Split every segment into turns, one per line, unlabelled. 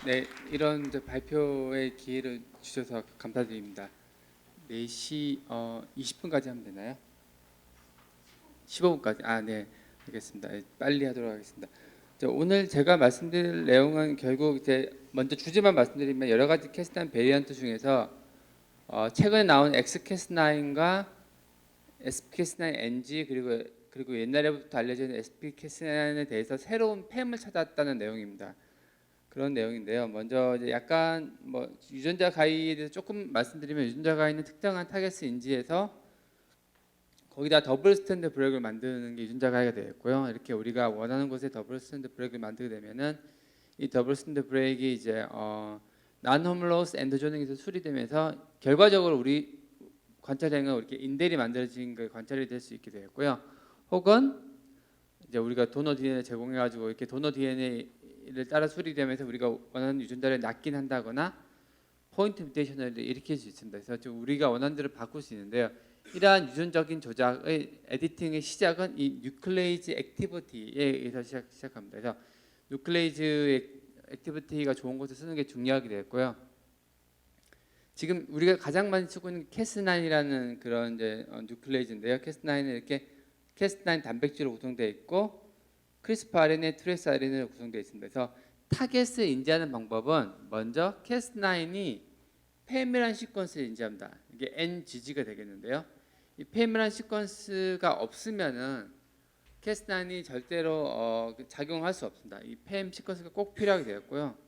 네, 이런 이제 발표의 기회를 주셔서 감사드립니다. 4시 20분까지 하면 되나요? 15분까지. 아, 네. 알겠습니다. 빨리 하도록 하겠습니다. 오늘 제가 말씀드릴 내용은 결국 이제 먼저 주제만 말씀드리면 여러 가지 캐스트9 베리언트 중에서 최근에 나온 XCAS9과 SPCAS9NG 그리고 옛날에부터 알려져 있는 SPCAS9에 대해서 새로운 팸을 찾았다는 내용입니다. 그런 내용인데요. 먼저 이제 약간 뭐 유전자 가위에 대해서 조금 말씀드리면 유전자 가위는 특정한 타겟을 인지해서 거기다 더블 스탠드 브렉을 만드는 게 유전자 가위가 되겠고요. 이렇게 우리가 원하는 곳에 더블 스탠드 브렉을 만들게 되면은 이 더블 스탠드 브렉이 이제 난호물로스 엔도조닝에서 수리되면서 결과적으로 우리 관찰형은 이렇게 인델이 만들어진 걸 관찰이 될 수 있게 되겠고요. 혹은 이제 우리가 도너 DNA 제공해가지고 이렇게 도너 DNA를 따라 수리되면서 우리가 원하는 유전자를 낫긴 한다거나 포인트 뮤테이션을 일으킬 수 있습니다. 그래서 좀 우리가 원하는 대로 바꿀 수 있는데요. 이러한 유전적인 조작의 에디팅의 시작은 이 뉴클레이즈 액티비티에 의해서 시작합니다. 그래서 뉴클레이즈 액티비티가 좋은 곳에 쓰는 게 중요하게 되었고요. 지금 우리가 가장 많이 쓰고 있는 캐스9이라는 그런 이제 뉴클레이즈인데요. 캐스9은 이렇게 캐스9 단백질로 구성되어 있고 크리스프 RNA, 트레이스 RNA로 구성되어 있습니다. 그래서 타겟을 인지하는 방법은 먼저 캐스9이 팸이라는 시퀀스를 인지합니다. 이게 NGG가 되겠는데요. 이 팸이라는 시퀀스가 없으면은 캐스9이 절대로 작용할 수 없습니다. 이 팸 시퀀스가 꼭 필요하게 되었고요.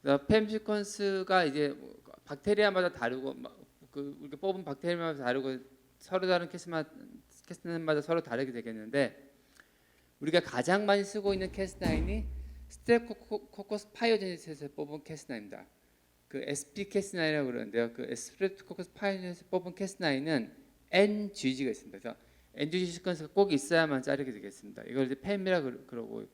팸 시퀀스가 이제 박테리아마다 다르고 우리가 뽑은 박테리아마다 다르고 서로 다른 캐스9마다 서로 다르게 되겠는데 우리가 가장 많이 쓰고 있는 캐스9이 스트레프토코커스 파이오제네시스에서 뽑은 캐스9입니다. 그 SP-캐스9이라고 그러는데요. 그 스트레프토코커스 파이오제네시스에서 뽑은 캐스9은 NGG가 있습니다. 그래서 NGG 시퀀스가 꼭 있어야만 자르게 되겠습니다. 이걸 이제 팸이라고 그러고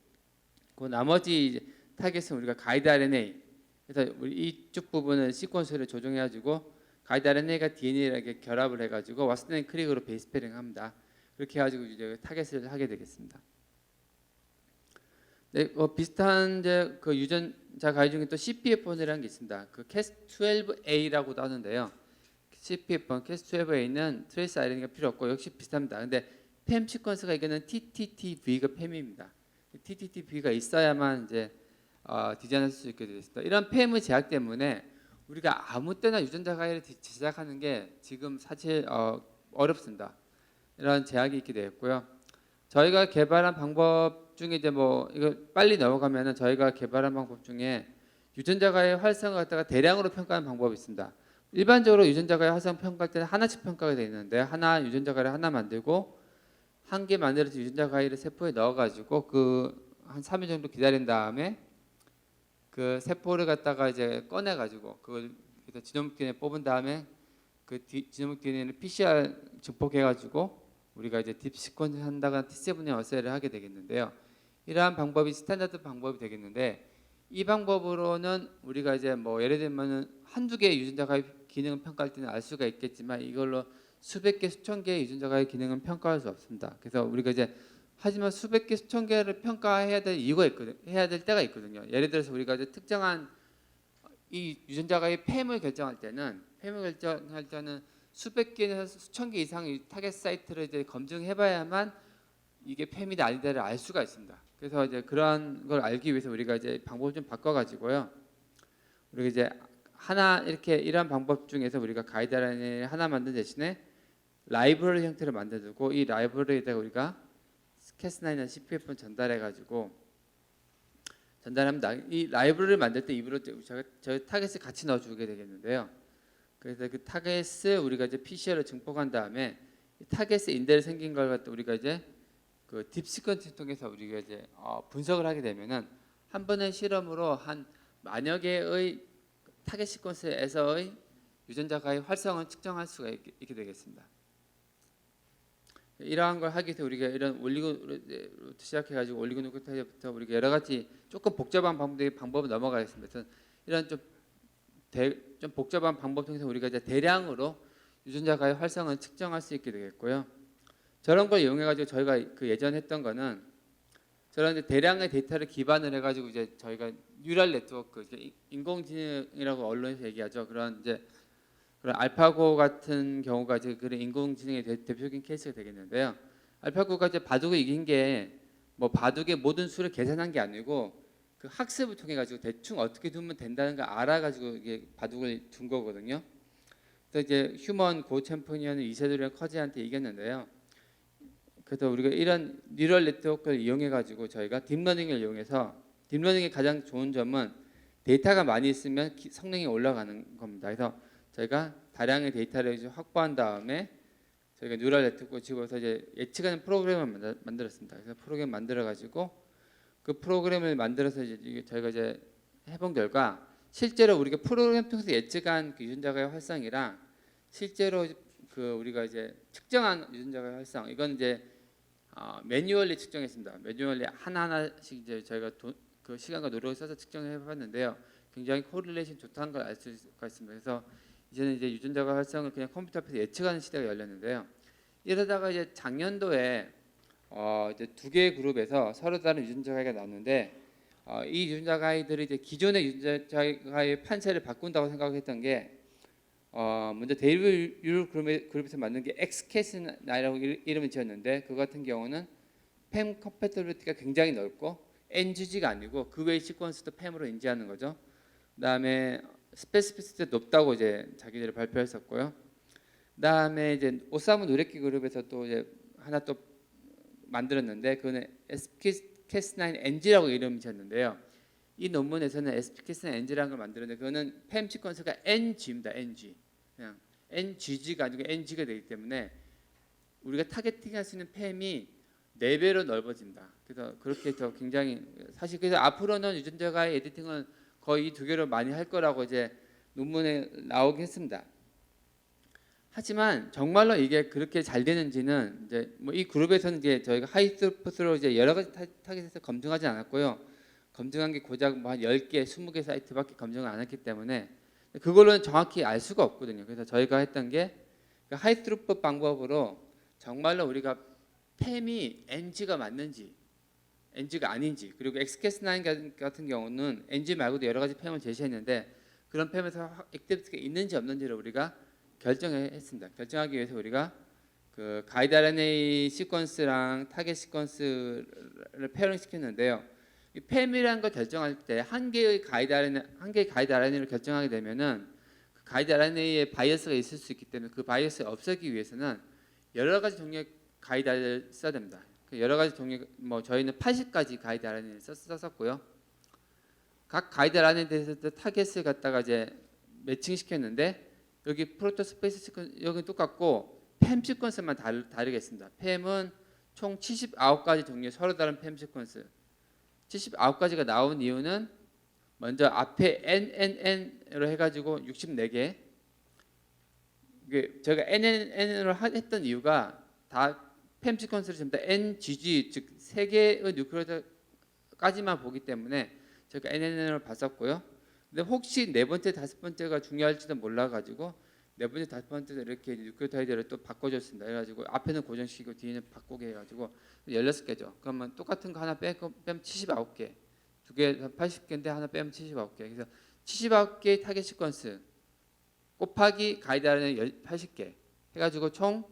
그 나머지 이제 타겟은 우리가 가이드 RNA. 그래서 우리 이쪽 부분은 시퀀스를 조정해가지고 가이드 RNA가 DNA랑 결합을 해가지고 왓슨 크릭으로 베이스 페링합니다. 그렇게 해가지고 이제 타겟을 하게 되겠습니다. 네, 비슷한 이제 그 유전자 가위 중에 또 CPF1이라는 게 있습니다. 그 Cas12a라고도 하는데요. CPF1, Cas12a는 트레이스 RNA가 필요 없고 역시 비슷합니다. 근데 팸 시퀀스가 이거는 TTTV가 팸입니다. TTTV가 있어야만 이제 디자인할 수 있게 되었습니다. 이런 팸의 제약 때문에 우리가 아무 때나 유전자 가위를 제작하는 게 지금 사실 어렵습니다. 이런 제약이 있게 되었고요. 저희가 개발한 방법 중에 이제 뭐 이거 빨리 넘어가면은 저희가 개발한 방법 중에 유전자가의 활성을 갖다가 대량으로 평가하는 방법이 있습니다. 일반적으로 유전자가의 활성 평가할 때는 하나씩 평가가 되어 있는데 하나 유전자가를 하나 만들고 한 개 만들어서 유전자가위를 세포에 넣어가지고 그 한 3일 정도 기다린 다음에 그 세포를 갖다가 이제 꺼내가지고 그걸 지노믹 DNA 뽑은 다음에 그 지노믹 DNA를 PCR 증폭해가지고 우리가 이제 딥 시퀀스 한다거나 T7의 어세이를 하게 되겠는데요. 이러한 방법이 스탠다드 방법이 되겠는데 이 방법으로는 우리가 이제 뭐 예를 들면은 한두 개의 유전자가의 기능을 평가할 때는 알 수가 있겠지만 이걸로 수백 개, 수천 개의 유전자가의 기능은 평가할 수 없습니다. 그래서 우리가 이제 하지만 수백 개, 수천 개를 평가해야 될 이유가 있거든요. 해야 될 때가 있거든요. 예를 들어서 우리가 이제 특정한 이 유전자가의 팸을 결정할 때는 수백 개에서 수천 개 이상의 타겟 사이트를 이제 검증해봐야만 이게 팸이다 아니다를 알 수가 있습니다. 그래서 이제 그러한 걸 알기 위해서 우리가 이제 방법을 좀 바꿔가지고요. 우리가 이제 하나 이렇게 이러한 방법 중에서 우리가 가이드라인을 하나 만든 대신에 라이브러리 형태로 만들고 이 라이브러리에다가 우리가 캐스9이나 CPF를 전달해가지고 전달합니다. 이 라이브러리를 만들 때 입으로 저희 타겟을 같이 넣어주게 되겠는데요. 그래서 그 타겟을 우리가 이제 PCR로 증폭한 다음에 이 타겟에 인델이 생긴 걸 갖다 우리가 이제 그 딥시퀀스를 통해서 우리가 이제 분석을 하게 되면은 한 번의 실험으로 한 만여 개의 타겟 시퀀스에서의 유전자가의 활성을 측정할 수가 있게 되겠습니다. 이러한 걸 하기 위해서 우리가 이런 올리고부터 시작해가지고 올리고누클레오타이드부터 우리가 여러 가지 조금 복잡한 방법을 넘어가겠습니다. 이런 좀 복잡한 방법 통해서 우리가 이제 대량으로 유전자가의 활성을 측정할 수 있게 되겠고요. 저런 걸 이용해가지고 저희가 그 예전 했던 거는 저런 이제 대량의 데이터를 기반을 해가지고 이제 저희가 뉴럴 네트워크, 이제 인공지능이라고 언론에서 얘기하죠. 그런 이제 그런 알파고 같은 경우가 이제 그런 인공지능의 대표적인 케이스가 되겠는데요. 알파고가 이제 바둑을 이긴 게 뭐 바둑의 모든 수를 계산한 게 아니고 그 학습을 통해 가지고 대충 어떻게 두면 된다는 걸 알아가지고 이게 바둑을 둔 거거든요. 그래서 이제 휴먼 고 챔피언은 이세돌이랑 커즈한테 이겼는데요. 그래서 우리가 이런 뉴럴 네트워크를 이용해 가지고 저희가 딥러닝을 이용해서 딥러닝의 가장 좋은 점은 데이터가 많이 있으면 성능이 올라가는 겁니다. 그래서 저희가 다량의 데이터를 이제 확보한 다음에 저희가 뉴럴 네트워크 집어서 이제 예측하는 프로그램을 만들었습니다. 그래서 프로그램 만들어 가지고 그 프로그램을 만들어서 이제 저희가 이제 해본 결과 실제로 우리가 프로그램 통해서 예측한 그 유전자가의 활성이랑 실제로 그 우리가 이제 측정한 유전자가의 활성 이건 이제 매뉴얼리 측정했습니다. 매뉴얼리 하나하나씩 이제 저희가 그 시간과 노력을 써서 측정을 해봤는데요. 굉장히 코릴레이션 좋다는 걸 알 수가 있습니다. 그래서 이제는 이제 유전자가 활성을 그냥 컴퓨터 앞에서 예측하는 시대가 열렸는데요. 이러다가 이제 작년도에 이제 두 개의 그룹에서 서로 다른 유전자 가이가 나왔는데 이 유전자 가이들이 이제 기존의 유전자 가이의 판세를 바꾼다고 생각했던 게 먼저 데이비드 율 그룹에서 만든 게 엑스캐스나이라고 이름을 지었는데 그 같은 경우는 팸 컴패티빌리티가 굉장히 넓고 NGG가 아니고 그 외의 시퀀스도 팸으로 인지하는 거죠. 그다음에 스페시피시티가 높다고 이제 자기들이 발표했었고요. 그다음에 이제 오사무 노레키 그룹에서 또 이제 하나 또 만들었는데 그거는 SPCAS9NG라고 이름을 지었는데요. 이 논문에서는 SPCAS9NG라는 걸 만들었는데 그거는 팸 시퀀스가 NG입니다. NG. 그냥 NGG가 아니고 NG가 되기 때문에 우리가 타겟팅할 수 있는 팸이 4배로 넓어진다. 그래서 그렇게 해서 굉장히 사실 그래서 앞으로는 유전자가의 에디팅은 거의 이 두 개로 많이 할 거라고 이제 논문에 나오긴 했습니다. 하지만 정말로 이게 그렇게 잘 되는지는 이제 뭐 이 그룹에서는 이제 저희가 하이스루풋으로 이제 여러 가지 타겟에서 검증하지 않았고요. 검증한 게 고작 뭐 한 10개, 20개 사이트밖에 검증을 안 했기 때문에 그걸로는 정확히 알 수가 없거든요. 그래서 저희가 했던 게 하이스루풋 방법으로 정말로 우리가 팸이 NG가 맞는지 NG가 아닌지 그리고 엑스캐스9 같은 경우는 NG 말고도 여러 가지 팸을 제시했는데 그런 팸에서 액티비티가 있는지 없는지를 우리가 결정했습니다. 결정하기 위해서 우리가 그 가이드 RNA 시퀀스랑 타겟 시퀀스를 페어링 시켰는데요. 이 팸이라는 걸 결정할 때 한 개의 가이드 RNA를 결정하게 되면은 그 가이드 RNA에 바이어스가 있을 수 있기 때문에 그 바이어스를 없애기 위해서는 여러 가지 종류의 가이드 RNA를 써야 됩니다. 여러 가지 종류 뭐 저희는 80가지 가이드 RNA를 썼었고요. 각 가이드 RNA에 대해서 타겟을 갖다가 이제 매칭시켰는데 여기 프로토스페이스 시퀀스 여기 똑같고 팸 시퀀스만 다르겠습니다. 팸은 총 79가지 종류의 서로 다른 팸 시퀀스 79가지가 나온 이유는 먼저 앞에 NNN으로 해가지고 64개 저희가 NNN으로 했던 이유가 다 팸 시퀀스를 전부 다 NGG 즉 3개의 뉴클레오타이드까지만 보기 때문에 저희가 NNN으로 봤었고요. 근데 혹시 네 번째, 다섯 번째가 중요할지도 몰라가지고 네 번째, 다섯 번째도 이렇게 뉴클레오타이드를 또 바꿔줬습니다. 그래가지고 앞에는 고정시키고 뒤에는 바꾸게 해가지고 16개죠. 그러면 똑같은 거 하나 빼면 79개, 두 개 80개인데 하나 빼면 79개. 그래서 79개의 타겟 시퀀스 곱하기 가이드 RNA 80개 해가지고 총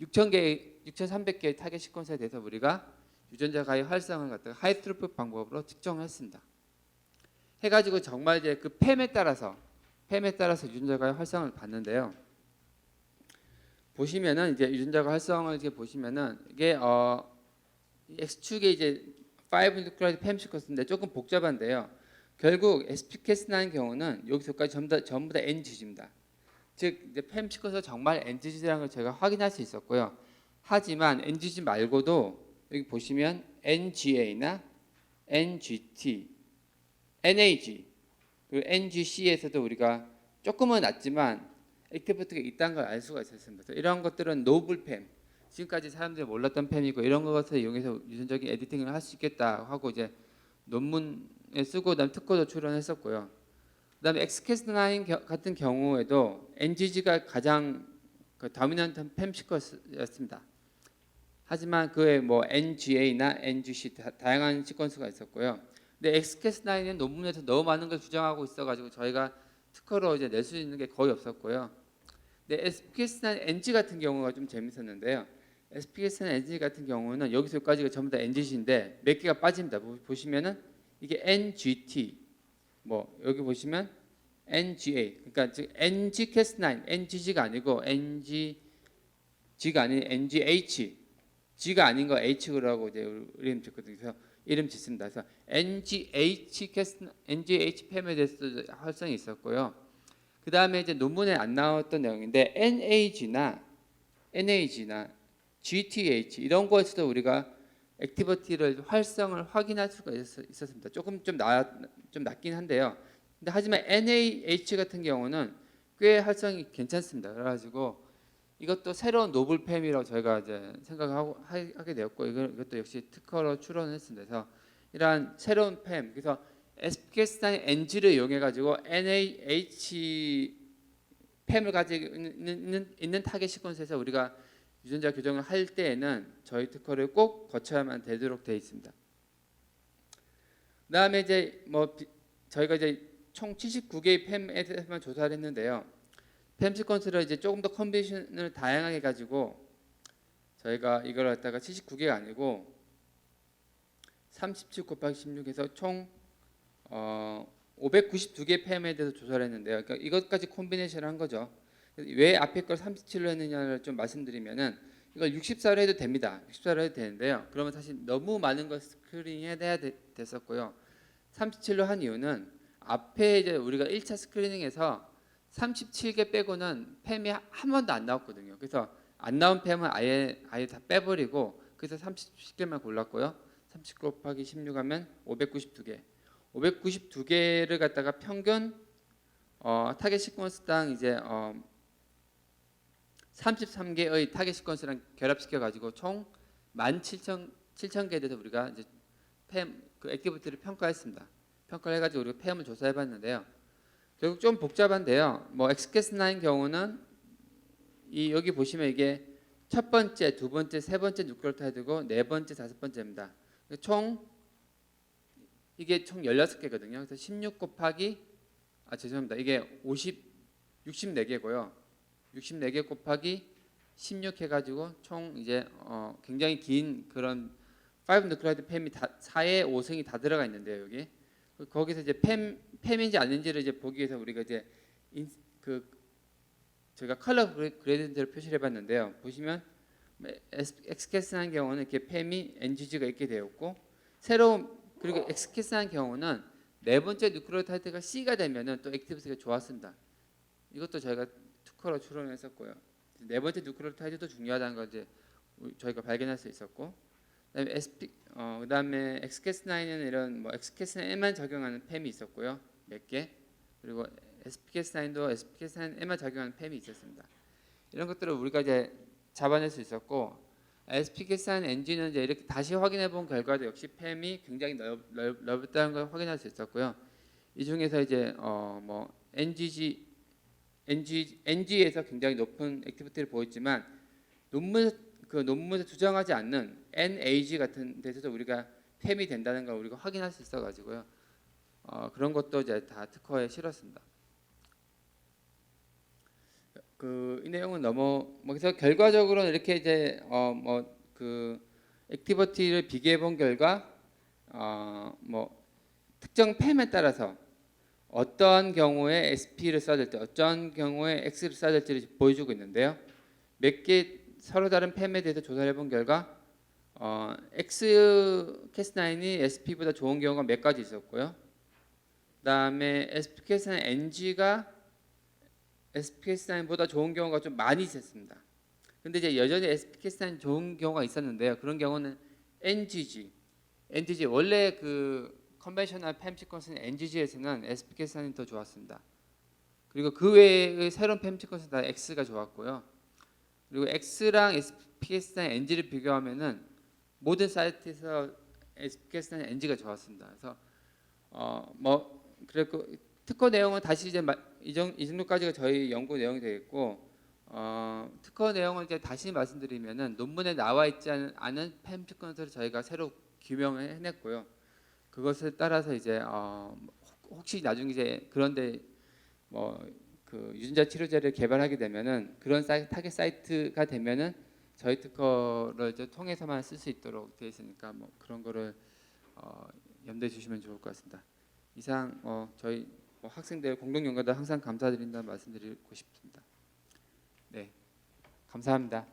6,300개의 타겟 시퀀스에 대해서 우리가 유전자 가의 활성을 갖다가 하이스루풋 방법으로 측정했습니다. 해가지고 정말 이제 그 팸에 따라서 유전자가의 활성을 봤는데요. 보시면은 이제 유전자가 활성을 이렇게 보시면은 이게 X축에 이제 5 누클레오타이드 팸 시퀀스인데 조금 복잡한데요. 결국 SPCAS9 경우는 여기서까지 전부 다 NGG입니다. 즉 이제 팸 시퀀스가 정말 NGG라는 걸 제가 확인할 수 있었고요. 하지만 NGG 말고도 여기 보시면 NGA나 NGT, NAG 그리고 NGC에서도 우리가 조금은 낮지만 액티비티가 있다는 걸 알 수가 있었습니다. 이런 것들은 노블 팸, 지금까지 사람들이 몰랐던 팸이고 이런 것을 이용해서 유전적인 에디팅을 할 수 있겠다 하고 이제 논문에 쓰고 그다음 특허도 출원했었고요. 그다음에 엑스캐스9 같은 경우에도 NGG가 가장 그 다미넌트 팸 시퀀스였습니다. 하지만 그에 뭐 NGA나 NGC 다양한 시퀀스가 있었고요. 근데 XCAS9은 논문에서 너무 많은 걸 주장하고 있어가지고 저희가 특허로 이제 낼 수 있는 게 거의 없었고요. 근데 SPK9 NG 같은 경우가 좀 재밌었는데요. SPK9 NG 같은 경우는 여기서 여기까지가 전부 다 NGC인데 몇 개가 빠집니다. 보시면은 이게 NGT, 뭐 여기 보시면 NGA, 그러니까 즉 NGCAS9, NGG가 아니고 NGG가 아닌 NGH, G가 아닌 거 H라고 이제 이름 짓거든요. 그래서 이름 짓습니다. 그래서 NGH 팸에 대해서도 활성이 있었고요. 그 다음에 이제 논문에 안 나왔던 내용인데 NAG나 GTH 이런 거에서도 우리가 액티비티를 활성을 확인할 수가 있었습니다. 조금 좀 낮긴 한데요. 근데 하지만 NAH 같은 경우는 꽤 활성이 괜찮습니다. 그래가지고 이것도 새로운 노블팸이라고 저희가 이제 하게 되었고 이것도 역시 특허로 출원했습니다. 그래서 이러한 새로운 팸, 그래서 SPK9 NG를 이용해 가지고 NAH 팸을 가지고 있는 타겟 시퀀스에서 우리가 유전자 교정을 할 때에는 저희 특허를 꼭 거쳐야만 되도록 되어 있습니다. 그다음에 이제 뭐 저희가 이제 총 79개의 팸에 대해서만 조사를 했는데요. 팸 시퀀스를 이제 조금 더 컨비네이션을 다양하게 가지고 저희가 이걸 갖다가 79개가 아니고 37 곱하기 16해서 총 592개 팸에 대해서 조사를 했는데요. 그러니까 이것까지 콤비네이션을 한 거죠. 왜 앞에 걸 37로 했느냐를 좀 말씀드리면은 이걸 64로 해도 됩니다. 64로 해도 되는데요. 그러면 사실 너무 많은 걸 스크린해야 됐었고요. 37로 한 이유는 앞에 이제 우리가 1차 스크리닝에서 37개 빼고는 팸이 한 번도 안 나왔거든요. 그래서 안 나온 팸은 아예 다 빼버리고 그래서 30개만 골랐고요. 30 곱하기 16 하면 592개. 592개를 갖다가 평균 타겟 시퀀스당 이제 33개의 타겟 시퀀스랑 결합시켜 가지고 총 17,000개에 대해서 우리가 이제 팸 그 액티비티를 평가했습니다. 평가를 해가지고 우리가 팸을 조사해봤는데요. 결국 좀 복잡한데요. 뭐 XCAS9 경우는 이 여기 보시면 이게 첫 번째, 두 번째, 세 번째 뉴클레오타이드고 네 번째, 다섯 번째입니다. 총 이게 총 16개거든요. 그래서 16 곱하기 죄송합니다. 이게 64개고요. 64개 곱하기 16 해가지고 총 이제 굉장히 긴 그런 5 누클라이드 팸이 4의 5승이 다 들어가 있는데요. 여기 거기서 이제 팸인지 아닌지를 이제 보기 위해서 우리가 이제 저희가 컬러 그레디언트를 표시를 해봤는데요. 보시면 XCAS1 경우는 이렇게 팸이 NGG가 있게 되었고 그리고 XCAS1 경우는 네 번째 뉴클레오타이드가 C가 되면은 또 액티비티가 좋았습니다. 이것도 저희가 특허로 출원했었고요. 네 번째 뉴클레오타이드도 중요하다는 걸 이제 저희가 발견할 수 있었고, 그다음에 XCAS9은 이런 뭐 XCAS9에만 적용하는 팸이 있었고요, 몇 개. 그리고 SPK9도 SPK9에만 적용하는 팸이 있었습니다. 이런 것들을 우리가 이제 잡아낼 수 있었고, SPK9 엔진은 이제 이렇게 다시 확인해 본 결과도 역시 팸이 굉장히 넓었다는 걸 확인할 수 있었고요. 이 중에서 이제 뭐 NG에서 굉장히 높은 액티비티를 보였지만 논문에서 주장하지 않는 NAG 같은 데서도 우리가 팸이 된다는 걸 우리가 확인할 수 있어가지고요. 그런 것도 이제 다 특허에 실었습니다. 이 내용은 그래서 결과적으로는 이렇게 이제 액티비티를 비교해 본 결과 뭐 특정 팸에 따라서 어떤 경우에 SP를 써야 될지 어떤 경우에 X를 써야 될지를 보여주고 있는데요. 몇 개 서로 다른 팸에 대해서 조사를 해본 결과 XCAS9이 SP보다 좋은 경우가 몇 가지 있었고요. 그다음에 SPK9 NG가 SPK9보다 좋은 경우가 좀 많이 있었습니다. 근데 이제 여전히 SPK9 좋은 경우가 있었는데요. 그런 경우는 NGG 원래 그 컨벤셔널 팸 시퀀스는 NGG에서는 SPK9이 더 좋았습니다. 그리고 그 외의 새로운 팸 시퀀스는 다 X가 좋았고요. 그리고 X랑 SPK9 NG를 비교하면은 모든 사이트에서 SPK9 NG가 좋았습니다. 그래서 그랬고 특허 내용은 다시 이제 이 정도까지가 저희 연구 내용이 되겠고 특허 내용을 이제 다시 말씀드리면은 논문에 나와 있지 않은 펜 피크넛을 저희가 새로 규명을 해냈고요. 그것에 따라서 이제 혹시 나중에 이제 그런데 뭐 그 유전자 치료제를 개발하게 되면은 그런 타겟 사이트가 되면은 저희 특허를 이제 통해서만 쓸 수 있도록 되어 있으니까 뭐 그런 거를 염두에 주시면 좋을 것 같습니다. 이상 저희 학생들 공동 연구도 항상 감사드린다는 말씀드리고 싶습니다. 네, 감사합니다.